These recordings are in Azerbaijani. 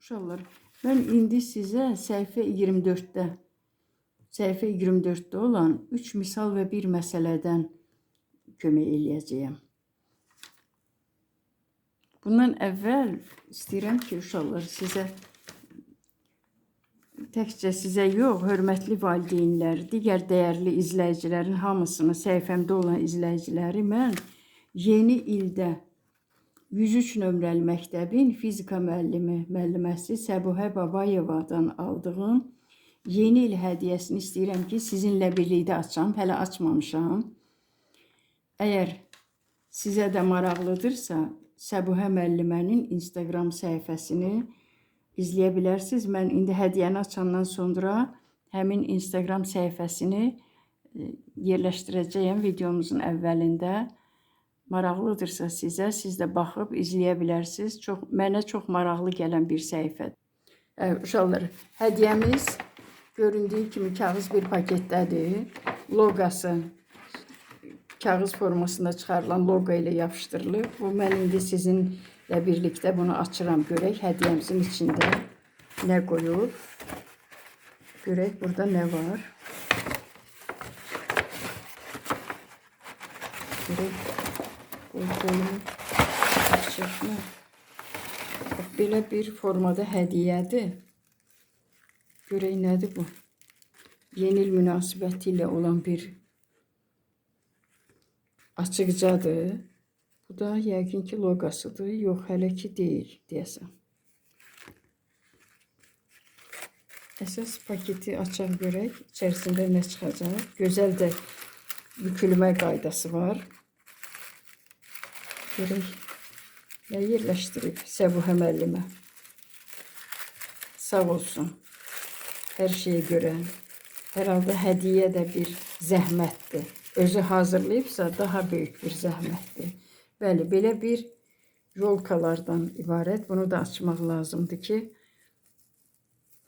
Uşaqlar, mən indi sizə səhifə 24-də olan 3 misal və 1 məsələdən kömək eləyəcəyəm. Bundan əvvəl istəyirəm ki, uşaqlar, təkcə sizə yox, hörmətli valideynlər, digər dəyərli izləyicilərin hamısını, səhifəmdə olan izləyiciləri mən yeni ildə 103 nömrəli məktəbin fizika müəlliməsi Səbuhə Babayevadan aldığım yeni il hədiyyəsini istəyirəm ki, sizinlə birlikdə açam. Hələ açmamışam. Əgər sizə də maraqlıdırsa, Səbuhə müəllimənin Instagram səhifəsini izləyə bilərsiniz. Mən indi hədiyyəni açandan sonra həmin Instagram səhifəsini yerləşdirəcəyəm videomuzun əvvəlində. Maraqlıdırsa sizə, siz də baxıb izləyə bilərsiniz. Mənə çox maraqlı gələn bir səhifədir. Uşaqlar, hədiyyəmiz göründüyü kimi kağız bir paketdədir. Loqosu kağız formasında çıxarılan loqo ilə yapışdırılıb. Bu, mən indi sizinlə birlikdə bunu açıram. Görək hədiyyəmizin içində nə qoyub. Görək burada nə var. Görək. Belə bir formada hədiyyədir. Görək nədir bu? Yeni il münasibəti ilə olan bir açıqcadır. Bu da yəqin ki loqosudur. Yox, hələ ki deyil deyəsən. Əsas paketi açaq görək. İçərisində nə çıxacaq? Gözəl də bükülmə qaydası var. Görək nə yerləşdirib Səbuhə müəllimə. Sağ olsun. Hər şeyə görə. Hər halda hədiyyə də bir zəhmətdir. Özü hazırlayıbsa daha böyük bir zəhmətdir. Bəli, belə bir yolkalardan ibarət. Bunu da açmaq lazımdır ki,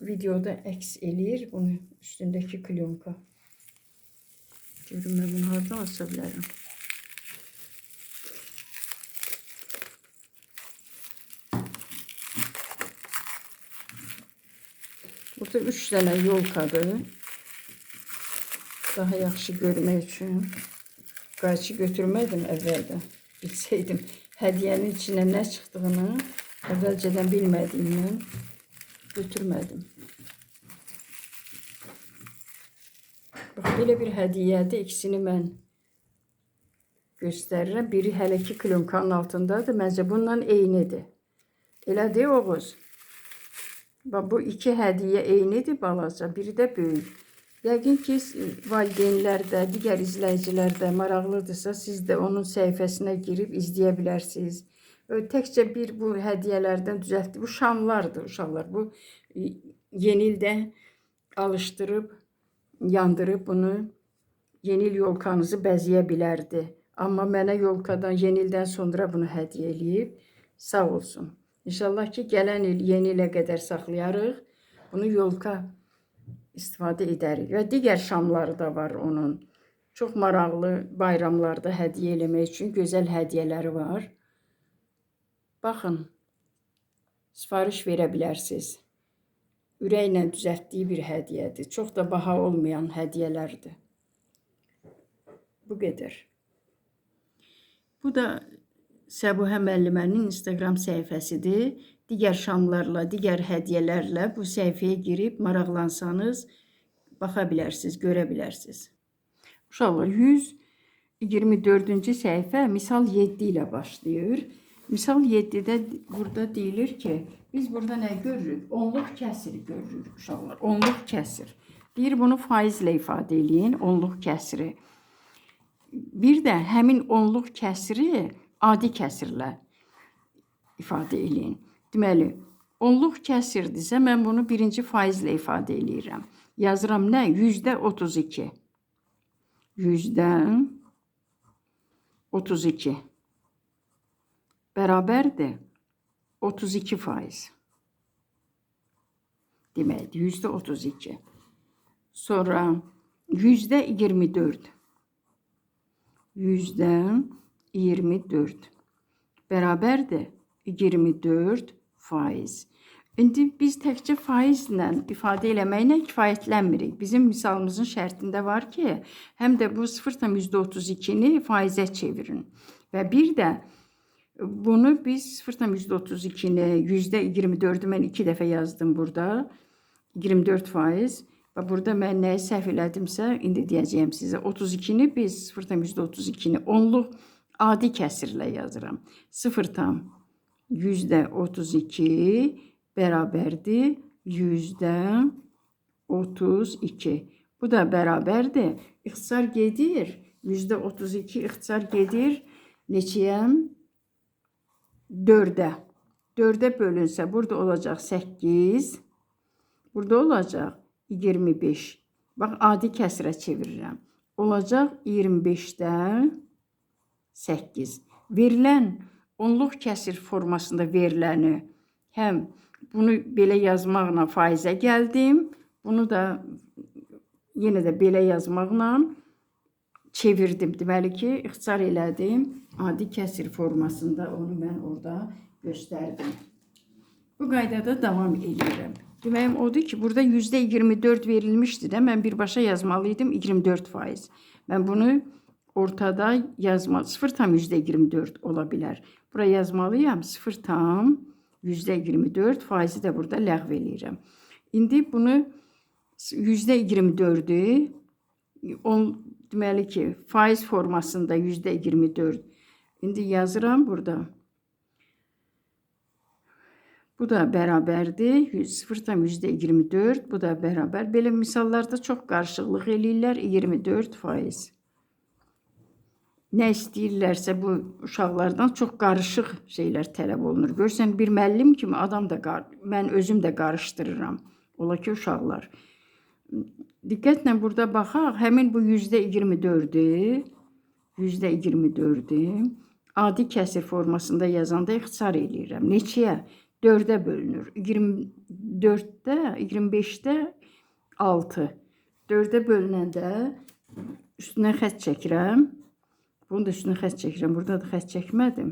videoda əks eləyir. Bunu üstündəki klyonka. Görün, mən bunu hardan aça bilərəm. Burada 3 dənə yolkadır. Daha yaxşı görmək üçün qayçı götürmədim əvvəldən. Bilsəydim, hədiyyənin içinə nə çıxdığını əvvəlcədən bilmədiyimdən götürmədim. Bax, belə bir hədiyyədir. İkisini mən göstərirəm. Biri hələ ki klonkanın altındadır. Məncə bununla eynidir. Elədir, Oğuz? Bax, bu iki hədiyyə eynidir balaca. Biri də böyük. Yəqin ki, valideynlər də, digər izləyicilər də maraqlıdırsa, siz də onun səhifəsinə girib izləyə bilərsiniz. Təkcə bir bu hədiyyələrdən düzəltdi. Bu şamlardır, uşaqlar. Bu yeni ildə alışdırıb, yandırıb bunu yeni il yolkanızı bəzəyə bilərdi. Amma mənə yolkadan yeni ildən sonra bunu hədiyyə eləyib. Sağ olsun. İnşallah ki, gələn il yeni ilə qədər saxlayarıq. Bunu yolka istifadə edərik. Və digər şamları da var onun. Çox maraqlı bayramlarda hədiyyə eləmək üçün gözəl hədiyyələri var. Baxın, sifariş verə bilərsiniz. Ürəklə düzəltdiyi bir hədiyyədir. Çox da baha olmayan hədiyyələrdir. Bu qədər. Bu da Səbuhə müəllimənin Instagram səhifəsidir. Digər şamlarla, digər hədiyyələrlə bu səhifəyə girib maraqlansanız, baxa bilərsiniz, görə bilərsiniz. Uşaqlar, 124-cü səhifə misal 7 ilə başlayır. Misal 7-də burada deyilir ki, biz burada nə görürük? Onluq kəsiri görürük, uşaqlar. Onluq kəsir. Bir, bunu faizlə ifadə eləyin, onluq kəsiri. Bir də həmin onluq kəsiri adi kəsirlə ifadə eləyin. Deməli, onluq kəsirdirsə, mən bunu birinci faizlə ifadə eləyirəm. Yazıram nə? %32. %32 bərabərdir 32%. Deməkdir, %32. Sonra %24. %24 bərabərdir 24%. İndi biz təkcə faizlə ifadə eləməklə kifayətlənmirik. Bizim misalımızın şərtində var ki, həm də bu 0,32-ni faizə çevirin. Və bir də bunu biz 0,32-ni %24-ü mən 2 dəfə yazdım burada. 24%. Və burada mən nəyi səhv elədimsə, indi deyəcəyəm sizə. 32-ni biz 0,32-ni onluq adi kəsirlə yazıram. 0,32 bərabərdir %32. Bu da bərabərdir. İxtisar gedir. %32 ixtisar gedir. Neçəyə? 4-ə. 4-ə bölünsə burada olacaq 8. Burada olacaq 25. Bax, adi kəsirə çevirirəm. Olacaq 25-də 8. Verilən onluq kəsir formasında veriləni həm bunu belə yazmaqla faizə gəldim. Bunu da yenə də belə yazmaqla çevirdim. Deməli ki, ixtisar elədim. Adi kəsir formasında onu mən orada göstərdim. Bu qaydada davam edirəm. Deməyim odur ki, burada %24 verilmişdi də, mən birbaşa yazmalıydım 24%. Mən bunu ortada yazmalıyım. 0,24 ola bilər. Buraya yazmalıyam 0,24 faizi də burada ləğv eləyirəm. İndi bunu %24'ü deməli ki, faiz formasında %24. İndi yazıram burada. Bu da bərabərdir. 0,24. Bu da bərabər. Belə misallarda çox qarışıqlıq eləyirlər. 24%. Nə istəyirlərsə bu uşaqlardan çox qarışıq şeylər tələb olunur. Görsən bir müəllim kimi adam da mən özüm də qarışdırıram. Ola ki uşaqlar. Diqqətlə burada baxaq. Həmin bu %24'ü adi kəsir formasında yazanda ixtisar eləyirəm. Neçəyə? 4'ə bölünür. 24'də, 25'də 6. 4'ə bölünəndə üstünə xətt çəkirəm. Bunu da üstünə xətt çəkirəm. Burada da xətt çəkmədim.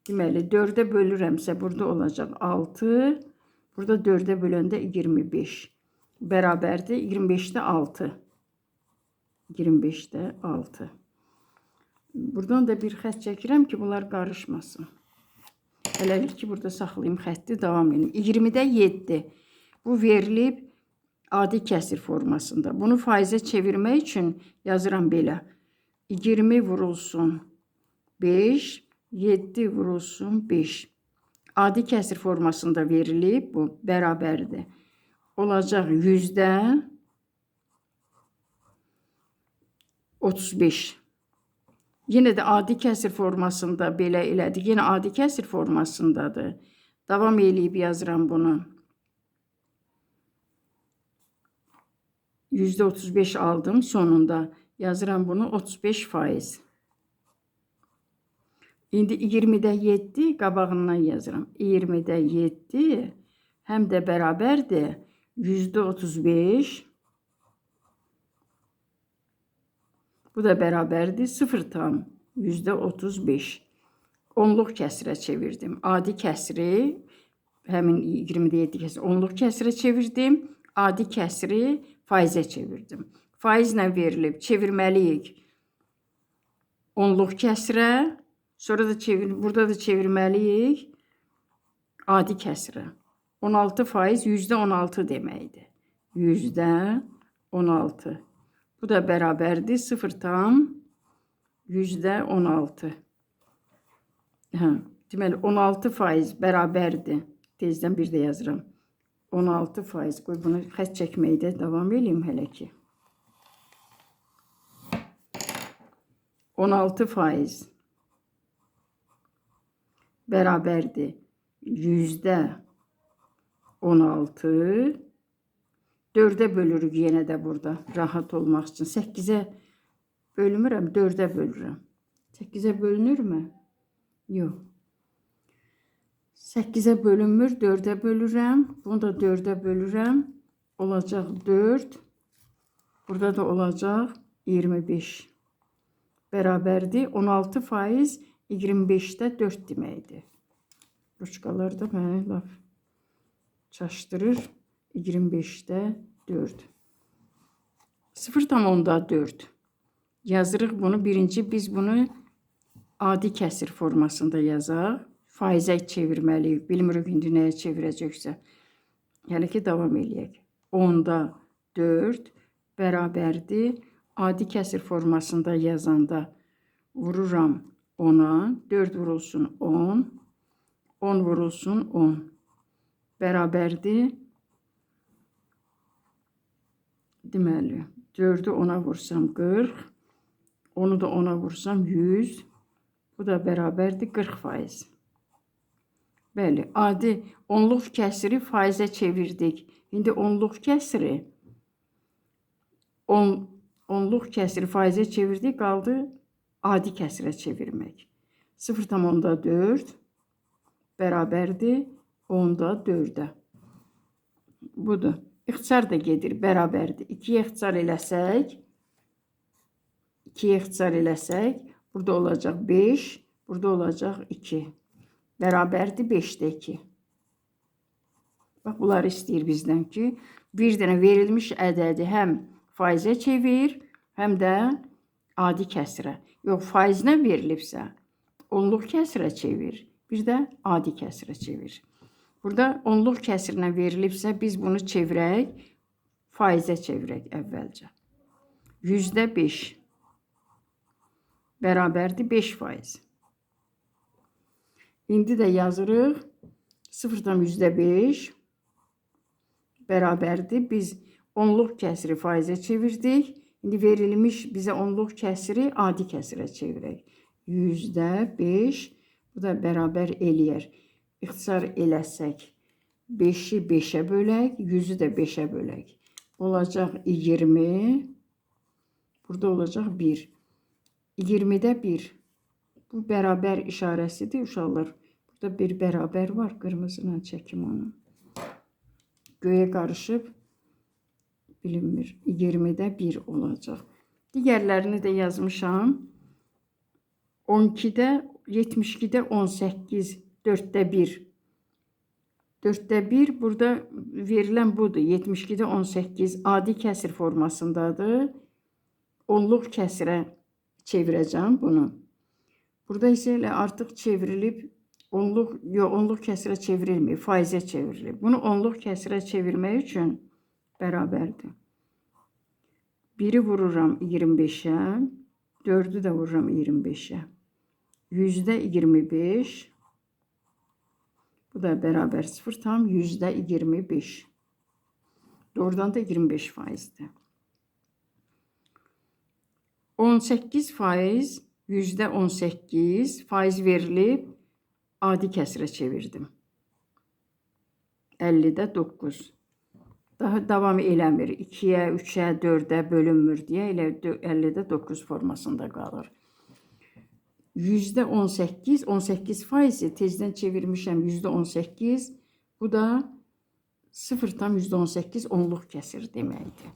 Deməli, 4'ə bölürəmsə burada olacaq 6. Burada 4'ə böləndə 25. Bərabərdir. 25'də 6. 25'də 6. Buradan da bir xətt çəkirəm ki, bunlar qarışmasın. Hələlik ki, burada saxlayayım xətti, davam edin. 20'də 7. Bu verilib adi kəsir formasında. Bunu faizə çevirmək üçün yazıram belə. 20 vurulsun 5, 7 vurulsun 5. Adi kəsir formasında verilib, bu bərabərdir. Olacaq %35. Yenə də adi kəsir formasında belə elədik. Yenə adi kəsir formasındadır. Davam eləyib yazıram bunu. %35 aldım sonunda. Yazıram bunu 35%. İndi 20'də 7 qabağından yazıram. 20'də 7 həm də bərabərdir. %35. Bu da bərabərdir. 0,35. Onluq kəsirə çevirdim. Adi kəsiri, həmin 20'də 7 kəsiri onluq kəsirə çevirdim. Adi kəsiri faizə çevirdim. Faizlə verilib çevirməliyik onluq kəsirə. Sonra da burada da çevirməliyik adi kəsirə. 16% %16 deməkdir. %16. Bu da bərabərdir 0,16. Deməli 16% bərabərdir. Tezdən bir də yazıram. 16%. Qoy bunu xətt çəkməkdə davam edeyim hələ ki. 16% bərabərdir %16. 4'ə bölürük yenə də burada rahat olmaq üçün. 8'ə bölmürəm, 4'ə bölürəm. 8'ə bölünürmü? Yox. 8'ə bölünmür, 4'ə bölürəm. Bunu da 4'ə bölürəm. Olacaq 4. Burada da olacaq 25. Bərabərdir 16%, 25'də 4 deməkdir. Ruçkalar da mənə laf çaşdırır. 25'də 4. 0,4 yazırıq bunu. Birinci biz bunu adi kəsir formasında yazaq. Faizə çevirməliyik. Bilmirik indi nəyə çevirəcəksə. Hələ ki davam eləyək. 10'da 4 bərabərdir. Adi kəsir formasında yazanda vururam 10'a. 4 vurulsun 10. 10 vurulsun 10. Bərabərdir. Deməli 4'ü 10'a vursam 40. Onu da 10'a vursam 100. Bu da bərabərdir 40%. Bəli, adi onluq kəsiri faizə çevirdik. İndi onluq kəsiri onluq kəsiri faizə çevirdik, qaldı adi kəsirə çevirmək. 0,4 bərabərdir 10'da 4'ə. Budur. İxtisar da gedir, bərabərdir. 2'yə ixtisar eləsək, 2'yə ixtisar eləsək, burada olacaq 5, burada olacaq 2. Bərabərdir 5'də 2. Bax, bunları istəyir bizdən ki, bir dənə verilmiş ədədi həm faizə çevir, həm də adi kəsirə. Yox, faizinə verilibsə, onluq kəsirə çevir, bir də adi kəsirə çevir. Burada onluq kəsirinə verilibsə, biz bunu çevirək, faizə çevirək əvvəlcə. 5% bərabərdir 5%. İndi də yazırıq 0,5 bərabərdir. Biz onluq kəsiri faizə çevirdik. İndi verilmiş bizə onluq kəsiri adi kəsirə çevirək. 5%, bu da bərabər eləyər. İxtisar eləsək 5'i 5'ə bölək, 100'ü də 5'ə bölək. Olacaq 20, burada olacaq 1. 20'də 1. Bu bərabər işarəsidir uşaqlar. Burada bir bərabər var. Qırmızıyla çəkim onu. Göyə qarışıb bilinmir. 20'də 1 olacaq. Digərlərini də yazmışam. 12'də 72'də 18, 4'də 1. 4'də 1 burada verilən budur. 72'də 18 adi kəsir formasındadır. Onluq kəsirə çevirəcəm bunu. Burada isə elə artıq çevrilib, onluq kəsirə çevrilmir, faizə çevrilib. Bunu onluq kəsirə çevirmək üçün bərabərdir. 1'i vururam 25'ə, 4'ü də vururam 25'ə. 100'də 25, bu da bərabər 0,25. Doğrudan da 25%'dir. 18%, %18 faiz verilib, adi kəsirə çevirdim. 50'də 9. Daha davam eləmir. 2'yə, 3'ə, 4'ə bölünmür deyə elə 50'də 9 formasında qalır. %18, 18% tezdən çevirmişəm %18. Bu da 0,18 onluq kəsir deməkdir.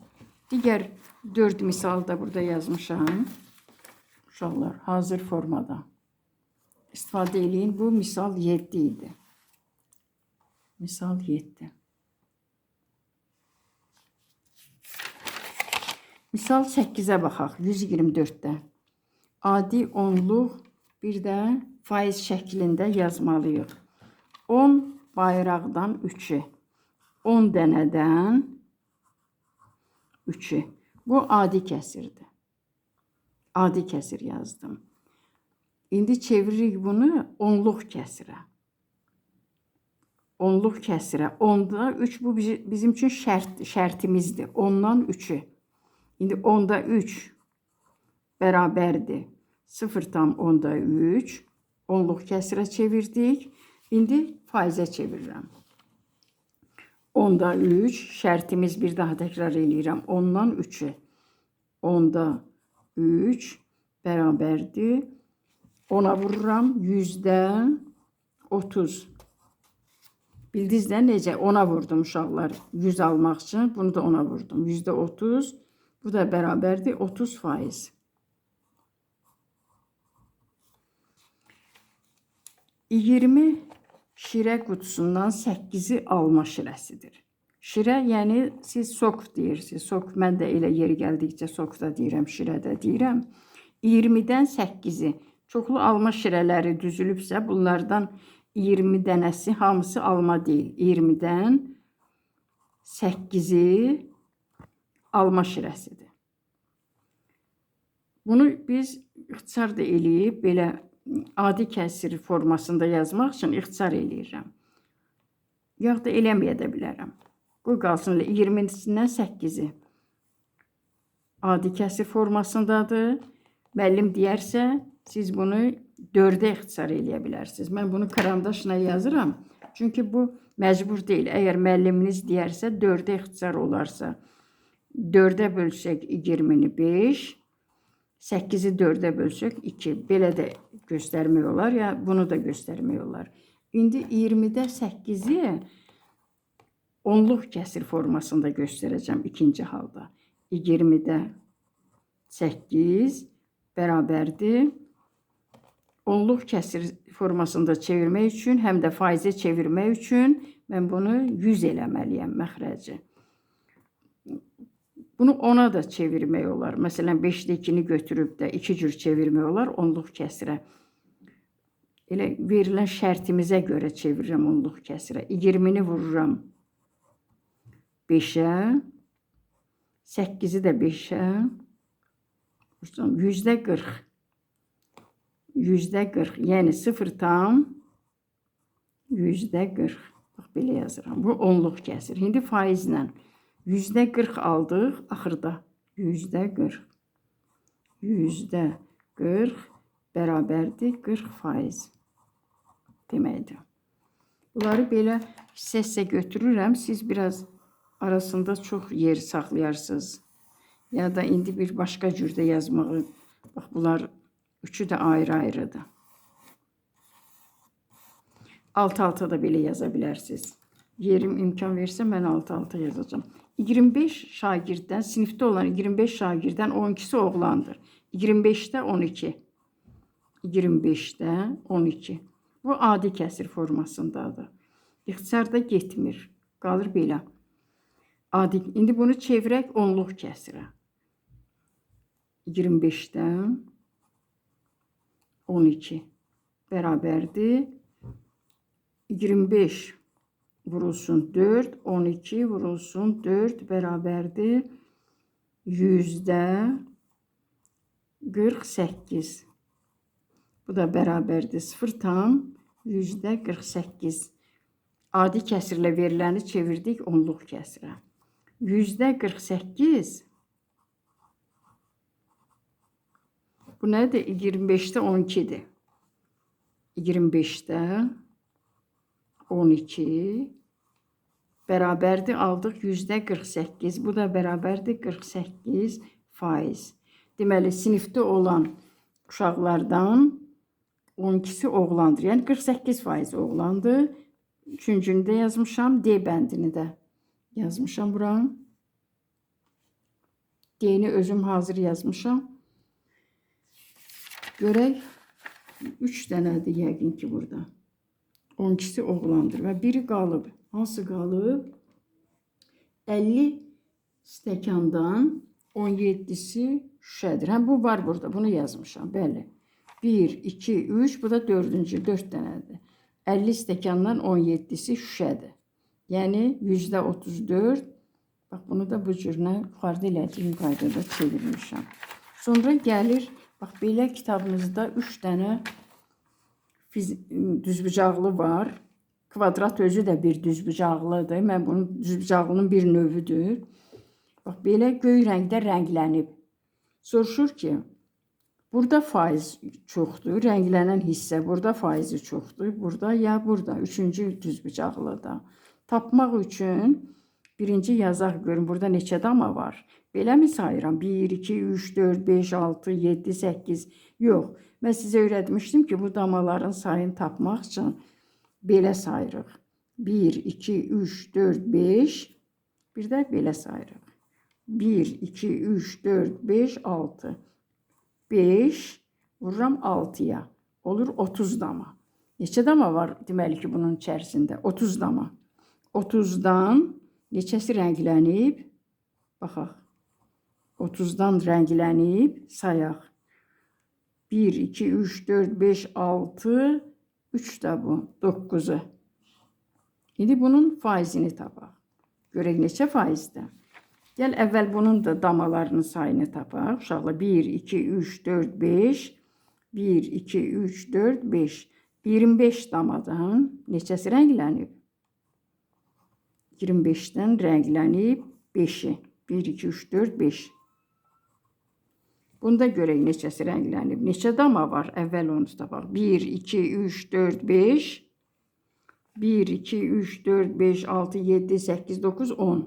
Digər 4 misal da burada yazmışam. Uşaqlar, hazır formada. İstifadə eləyin. Bu misal 7 idi. Misal 7. Misal 8'ə baxaq. 124'də. Adi onluq bir də faiz şəklində yazmalıyıq. 10 bayraqdan 3'ü. 10 dənədən 3'ü. Bu adi kəsirdir. Adi kəsir yazdım. İndi çeviririk bunu onluq kəsirə. Onluq kəsirə. 10'da 3 bu bizim üçün şərtimizdir. 10'dan 3'ü. İndi 10'da 3 bərabərdir 0,3. Onluq kəsirə çevirdik. İndi faizə çevirirəm. 10'da 3 şərtimiz bir daha təkrar eləyirəm. 10'dan 3'ü. 10'da 3 bərabərdir. 10'a vururam. %30. Bildiniz də necə? 10'a vurdum uşaqlar. 100 almaq üçün. Bunu da 10'a vurdum. %30. Bu da bərabərdir 30%. 20 şirə qutusundan 8-i alma şirəsidir. Şirə, yəni siz sok deyirsiniz. Sok, mən də elə yeri gəldikcə sok da deyirəm, şirə də deyirəm. 20-dən 8-i çoxlu alma şirələri düzülübsə, bunlardan 20 dənəsi hamısı alma deyil. 20-dən 8-i alma şirəsidir. Bunu biz ixtisar da eləyib, belə adi kəsir formasında yazmaq üçün ixtisar eləyirəm. Yox da eləməyə də bilərəm. Qoy qalsın 20-sindən 8-i adi kəsir formasındadır. Müəllim deyərsə, siz bunu 4-ə ixtisar eləyə bilərsiniz. Mən bunu karandaşla yazıram. Çünki bu məcbur deyil. Əgər müəlliminiz deyərsə 4-ə ixtisar olarsa, 4-ə bölsək 20-ni 5, 8-i 4-ə bölsək 2. Belə də göstərmək olar, ya bunu da göstərmək olar. İndi 20-də 8-i onluq kəsir formasında göstərəcəm ikinci halda. 20-də 8 bərabərdir. Onluq kəsir formasında çevirmək üçün, həm də faizə çevirmək üçün mən bunu 100 eləməliyəm məxrəci. Bunu 10-a da çevirmək olar. Məsələn, 5-də 2-ni götürüb də 2 cür çevirmək olar onluq kəsirə. Elə verilən şərtimizə görə çevirirəm onluq kəsirə. 20-ni vururam 5-ə, 8-i də 5-ə, 100-də 40. 100-də 40, yəni 0 tam 100-də 40. Bax, belə yazıram. Bu onluq kəsir. İndi faizlə 100-də 40 aldıq, axırda 100-də 40. 100-də 40 bərabərdir 40% deməkdir. Bunları belə hissə-hissə götürürəm. Siz biraz arasında çox yer saxlayarsınız. Ya da indi bir başqa cürdə yazmağı. Bax, bunlar üçü də ayrı-ayrıdır. Alt-alta da belə yaza bilərsiniz. Yerim imkan versə mən alt-alta yazacağım. 25 şagirddən, sinifdə olan 25 şagirdən 12-si oğlandır. 25-də 12. 25-də 12. Bu adi kəsir formasındadır. İxtisarda getmir. Qalır belə. Adi. İndi bunu çevirək onluq kəsirə. 25-də 12 bərabərdir. 25 vurulsun 4, 12 vurulsun 4 bərabərdir 100-də 48. Bu da bərabərdir 0 tam 100-də 48. Adi kəsirlə veriləni çevirdik onluq kəsirə. 100-də 48. Bu nədir? 25-də 12-dir. 25-də 12 bərabərdir, aldıq 100-də 48. Bu da bərabərdir 48%. Deməli, sinifdə olan uşaqlardan 12-si oğlandır. Yəni 48% oğlandır. Üçüncünü də yazmışam. D bəndini də yazmışam bura. D-ni özüm hazır yazmışam. Görək. 3 dənədir yəqin ki burada. 12-si oğlandır və biri qalıb. Hansı qalıb? 50 stəkandan 17-si şüşədir. Hə, bu var burada. Bunu yazmışam. Bəli. 1, 2, 3. Bu da 4-cü. 4 dənədir. 50 stəkandan 17-si şüşədir. Yəni 34. Bax, bunu da bu cürlə yuxarıda elədiyim qaydada çevirmişəm. Sonra gəlir, bax, belə kitabımızda 3 dənə düzbucaqlı var. Kvadrat özü də bir düzbucaqlıdır. Mən bunun düzbucaqlının bir növüdür. Bax, belə göy rəngdə rənglənib. Soruşur ki, burada faiz çoxdur. Rənglənən hissə burada faizi çoxdur. Burada ya burada. Üçüncü düzbucaqlıda. Tapmaq üçün birinci yazaq görün. Burada neçə dama var? Belə mi sayıram? 1, 2, 3, 4, 5, 6, 7, 8. Yox. Mən sizə öyrətmişdim ki, bu damaların sayını tapmaq üçün belə sayırıq. 1, 2, 3, 4, 5. Bir də belə sayırıq. 1, 2, 3, 4, 5, 6. 5 vururam 6-ya. Olur 30 dama. Neçə dama var deməli ki bunun içərisində? 30 dama. 30-dan neçəsi rənglənib? Baxaq. 30-dan rənglənib sayaq. 1, 2, 3, 4, 5, 6, 3 də bu, 9-u. İndi bunun faizini tapaq. Görək neçə faizdə? Gəl əvvəl bunun da damalarının sayını tapaq. Uşaqlar 1, 2, 3, 4, 5. 1, 2, 3, 4, 5. 25 damadan neçəsi rənglənib? 25-dən rənglənib 5-i. 1, 2, 3, 4, 5. Bunda görək neçəsi rənglənib. Neçə dama var? Əvvəl onu tapaq. 1, 2, 3, 4, 5. 1, 2, 3, 4, 5, 6, 7, 8, 9, 10.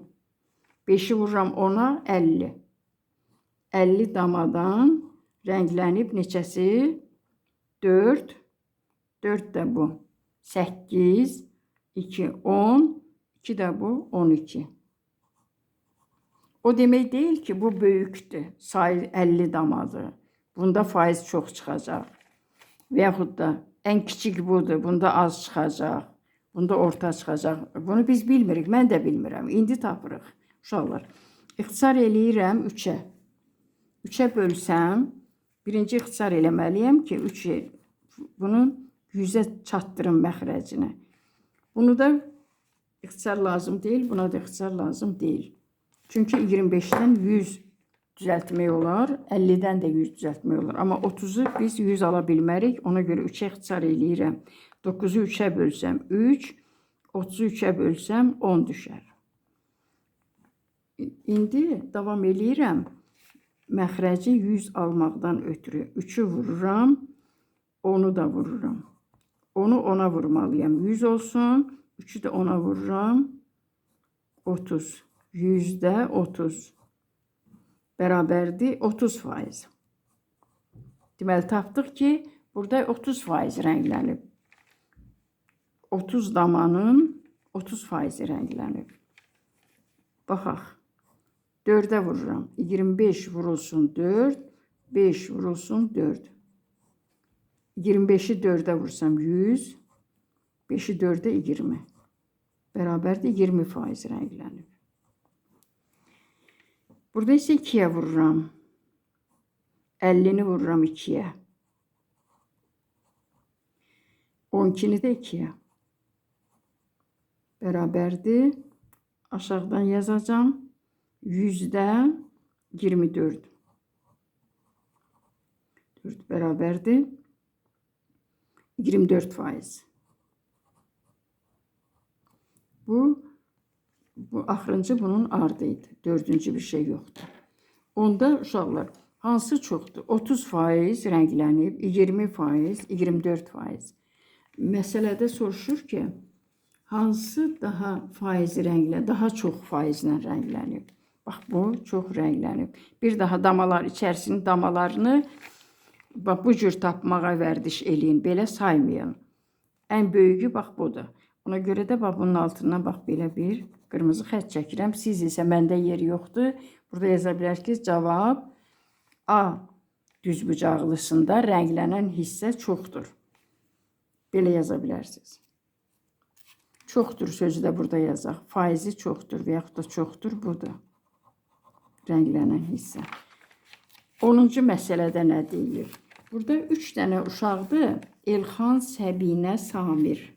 5-i vururam 10-a 50. 50 damadan rənglənib neçəsi? 4. 4 də bu. 8, 2, 10. 2 də bu, 12. O demək deyil ki, bu böyükdür. Sayı 50 damadır. Bunda faiz çox çıxacaq. Və yaxud da ən kiçik budur. Bunda az çıxacaq. Bunda orta çıxacaq. Bunu biz bilmirik. Mən də bilmirəm. İndi tapırıq. Uşaqlar. İxtisar eləyirəm 3-ə. 3-ə bölsəm, birinci ixtisar eləməliyəm ki, 3-ə bunun 100-ə çatdırım məxrəcinə. Bunu da ixtisar lazım deyil. Buna da ixtisar lazım deyil. Çünki 25-dən 100 düzəltmək olar, 50-dən də 100 düzəltmək olar. Amma 30-u biz 100 ala bilmərik. Ona görə 3-ə ixtisar eləyirəm. 9-u 3-ə bölsəm 3, 30-u 3-ə bölsəm 10 düşər. İndi davam eləyirəm. Məxrəci 100 almaqdan ötürü 3-ü vururam, 10-u da vururam. 10-u 10-a vurmalıyam. 100 olsun, 3-ü də 10-a vururam. 30. 100-də 30. Bərabərdir 30%. Deməli, tapdıq ki, burada 30% rənglənib. 30 damanın 30% rənglənib. Baxaq. 4-ə vururam. 25 vurulsun 4, 5 vurulsun 4. 25-i 4-ə vursam 100, 5-i 4-ə 20. Bərabərdir 20% rənglənib. Burada isə 2-yə vururam. 50-ni vururam 2-yə. 12-ni də 2-yə. Bərabərdir. Aşağıdan yazacağım. 100-də 24. 4 bərabərdir 24%. Bu axırıncı bunun ardıydı. Dördüncü bir şey yoxdur. Onda uşaqlar hansı çoxdur? 30% rənglənib, 20%, 24%. Məsələdə soruşur ki, hansı daha faizi rənglənib, daha çox faizlə rənglənib? Bax, bu çox rənglənib. Bir daha damalar, içərisinin damalarını bax, bu cür tapmağa vərdiş eləyin. Belə saymayın. Ən böyüyü bax, budur. Ona görə də bax, bunun altından bax, belə bir qırmızı xətt çəkirəm. Siz isə məndə yeri yoxdur. Burada yaza bilərsiniz ki, cavab A düzbucaqlısında rənglənən hissə çoxdur. Belə yaza bilərsiniz. Çoxdur sözü də burada yazaq. Faizi çoxdur və yaxud da çoxdur budur. Rənglənən hissə. 10-cu məsələdə nə deyilir? Burada 3 dənə uşaqdır. Elxan, Səbinə, Samir.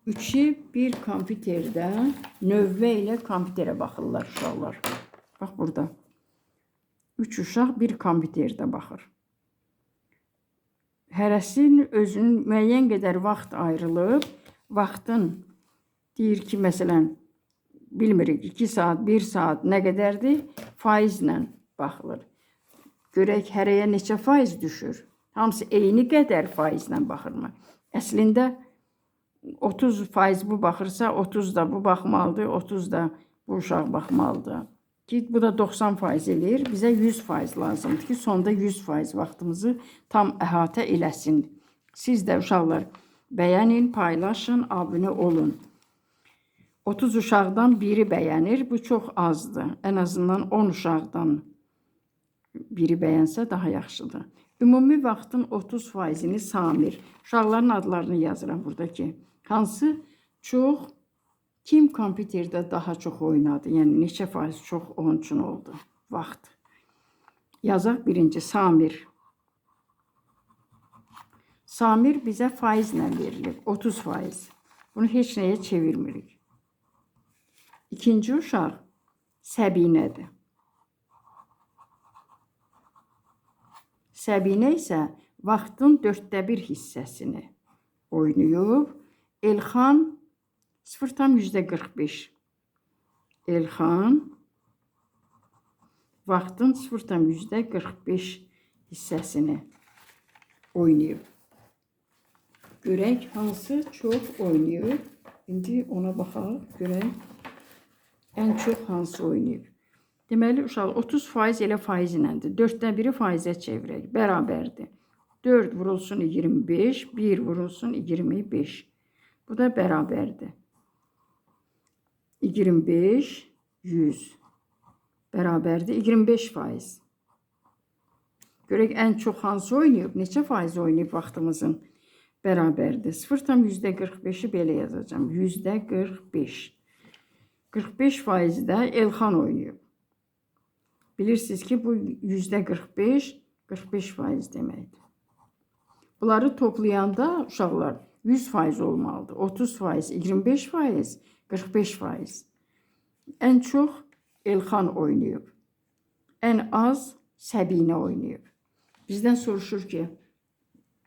3-ü bir kompüterdə növbə ilə kompüterə baxırlar uşaqlar. Bax burada. 3 uşaq bir kompüterdə baxır. Hərəsinin özünün müəyyən qədər vaxt ayrılıb, vaxtın deyir ki, məsələn, bilmirik, 2 saat, 1 saat nə qədərdir, faizlə baxılır. Görək, hərəyə neçə faiz düşür? Hamısı eyni qədər faizlə baxırmı? Əslində, 30% bu baxırsa, 30 da bu baxmalıdır, 30 da bu uşaq baxmalıdır. Ki, bu da 90% eləyir. Bizə 100% lazımdır ki, sonda 100% vaxtımızı tam əhatə eləsin. Siz də uşaqlar bəyənin, paylaşın, abunə olun. 30 uşaqdan biri bəyənir, bu çox azdır. Ən azından 10 uşaqdan biri bəyənsə daha yaxşıdır. Ümumi vaxtın 30%-ni Samir. Uşaqların adlarını yazıram buradakı. Hansı çox, kim kompüterdə daha çox oynadı? Yəni neçə faiz çox onun üçün oldu vaxt. Yazaq birinci Samir. Samir bizə faizlə verilib. 30%. Bunu heç nəyə çevirmirik. İkinci uşaq Səbinədir. Səbinə isə vaxtın 1/4 hissəsini oynayıb. Elxan 0,45. Elxan vaxtın 0,45 hissəsini oynayıb. Görək hansı çox oynayıb. İndi ona baxaq. Görək ən çox hansı oynayıb. Deməli, uşaq 30% elə faiz iləndir. 1/4 faizə çevirək. Bərabərdir. 4 vurulsun 25, 1 vurulsun 25. Bu da bərabərdir. 25, 100. Bərabərdir 25%. Görək ən çox hansı oynayıb, neçə faiz oynayıb vaxtımızın bərabərdir. 0,45-i belə yazacağım. %45. 45%-də Elxan oynayıb. Bilirsiniz ki, bu %45, 45% deməkdir. Bunları toplayanda uşaqlar 100% olmalıdır. 30%, 25%, 45%. Ən çox Elxan oynayıb. Ən az Səbinə oynayıb. Bizdən soruşur ki,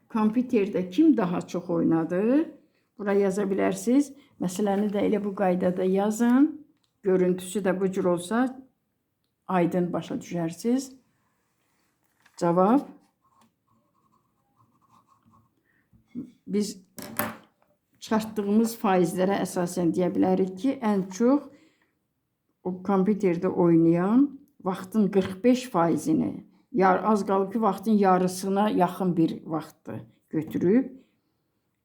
kompüterdə kim daha çox oynadı? Bura yaza bilərsiniz. Məsələni də elə bu qaydada yazın. Görüntüsü də bu cür olsa aydın başa düşərsiniz. Cavab. Biz çıxartdığımız faizlərə əsasən deyə bilərik ki, ən çox o kompüterdə oynayan vaxtın 45%-ni, az qalıb ki, vaxtın yarısına yaxın bir vaxtı götürüb.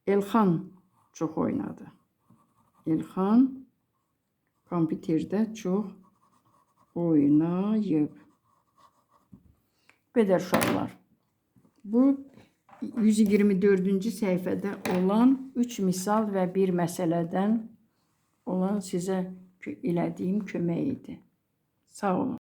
Elxan çox oynadı. Elxan kompüterdə çox oynayıb. Qədər uşaqlar. Bu 124-cü səhifədə olan 3 misal və 1 məsələdən olan sizə elədiyim kömək idi. Sağ olun.